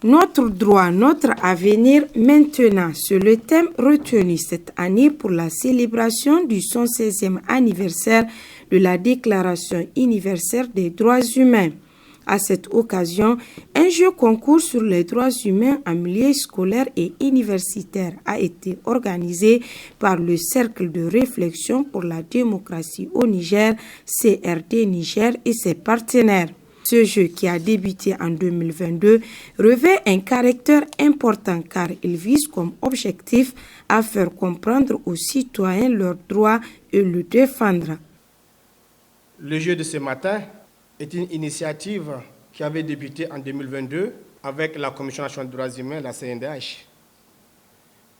Notre droit, notre avenir maintenant, c'est le thème retenu cette année pour la célébration du 116e anniversaire de la Déclaration universelle des droits humains. À cette occasion, un jeu concours sur les droits humains en milieu scolaire et universitaire a été organisé par le Cercle de réflexion pour la démocratie au Niger, CRD Niger et ses partenaires. Ce jeu, qui a débuté en 2022, revêt un caractère important car il vise comme objectif à faire comprendre aux citoyens leurs droits et le défendre. Le jeu de ce matin est une initiative qui avait débuté en 2022 avec la Commission nationale des droits humains, la CNDH,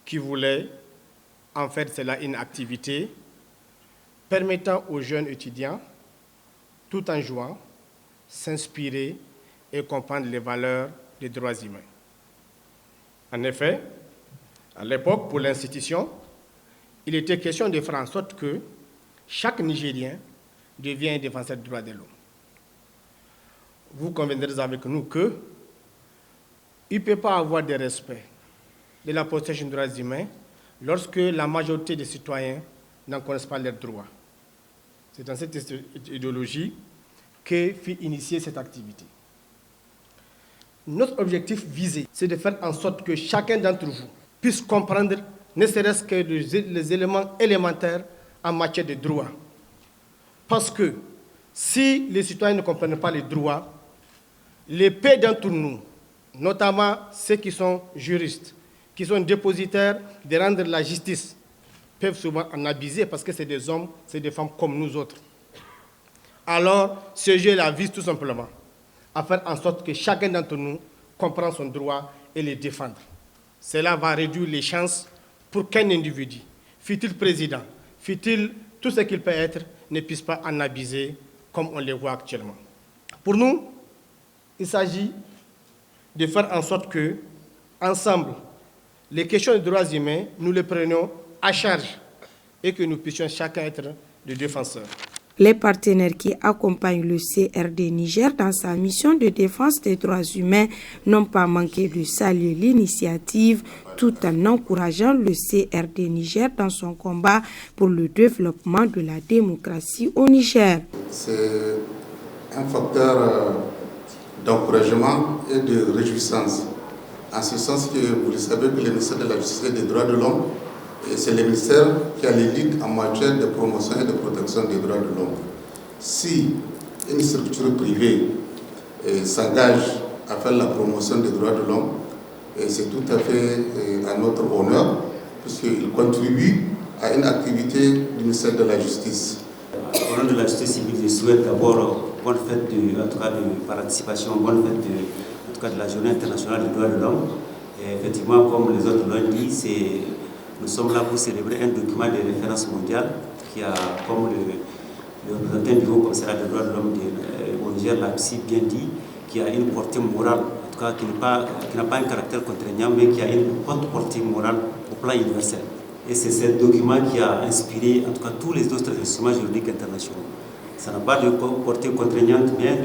qui voulait en faire cela une activité permettant aux jeunes étudiants, tout en jouant, s'inspirer et comprendre les valeurs des droits humains. En effet, à l'époque, pour l'institution, il était question de faire en sorte que chaque Nigérien devienne un défenseur des droits de l'homme. Vous conviendrez avec nous qu'il ne peut pas avoir de respect de la protection des droits humains lorsque la majorité des citoyens n'en connaissent pas leurs droits. C'est dans cette idéologie que fut initiée cette activité. Notre objectif visé, c'est de faire en sorte que chacun d'entre vous puisse comprendre, ne serait-ce que les éléments élémentaires en matière de droits. Parce que si les citoyens ne comprennent pas les droits, les peu d'entre nous, notamment ceux qui sont juristes, qui sont dépositaires de rendre la justice, peuvent souvent en abuser parce que c'est des hommes, c'est des femmes comme nous autres. Alors, ce jeu-là vise tout simplement à faire en sorte que chacun d'entre nous comprenne son droit et le défendre. Cela va réduire les chances pour qu'un individu, fût-il président, fût-il tout ce qu'il peut être, ne puisse pas en abuser comme on le voit actuellement. Pour nous, il s'agit de faire en sorte que, ensemble, les questions des droits humains, nous les prenions à charge et que nous puissions chacun être des défenseurs. Les partenaires qui accompagnent le CRD Niger dans sa mission de défense des droits humains n'ont pas manqué de saluer l'initiative tout en encourageant le CRD Niger dans son combat pour le développement de la démocratie au Niger. C'est un facteur d'encouragement et de réjouissance, en ce sens que vous le savez que le ministère de la Justice et des droits de l'homme, c'est le ministère qui a les leads en matière de promotion et de protection des droits de l'homme. Si une structure privée s'engage à faire la promotion des droits de l'homme, c'est tout à fait à notre honneur, puisqu'il contribue à une activité du ministère de la Justice. Au nom de la justice civile, je souhaite d'abord bonne fête de participation, bonne fête de la Journée internationale des droits de l'homme. Et effectivement, comme les autres l'ont dit, nous sommes là pour célébrer un document de référence mondiale qui a, comme le représentant du Haut Commissariat des droits de l'homme au Niger l'a si bien dit, qui a une portée morale, en tout cas qui n'a pas un caractère contraignant, mais qui a une haute portée morale au plan universel. Et c'est ce document qui a inspiré en tout cas tous les autres instruments juridiques internationaux. Ça n'a pas de portée contraignante, mais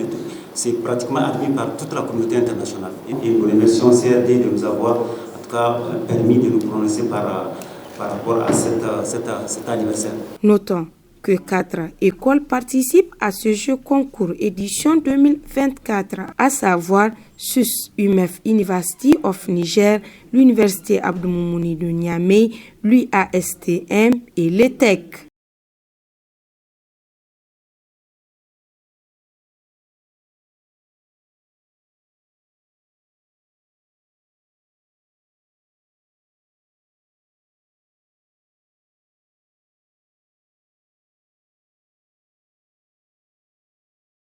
c'est pratiquement admis par toute la communauté internationale. Et nous remercions CRD de nous avoir en tout cas permis de nous prononcer par rapport à cet anniversaire. Notons que 4 écoles participent à ce jeu concours édition 2024, à savoir SUS UMEF University of Niger, l'Université Abdou Moumouni de Niamey, l'UASTM et l'ETEC.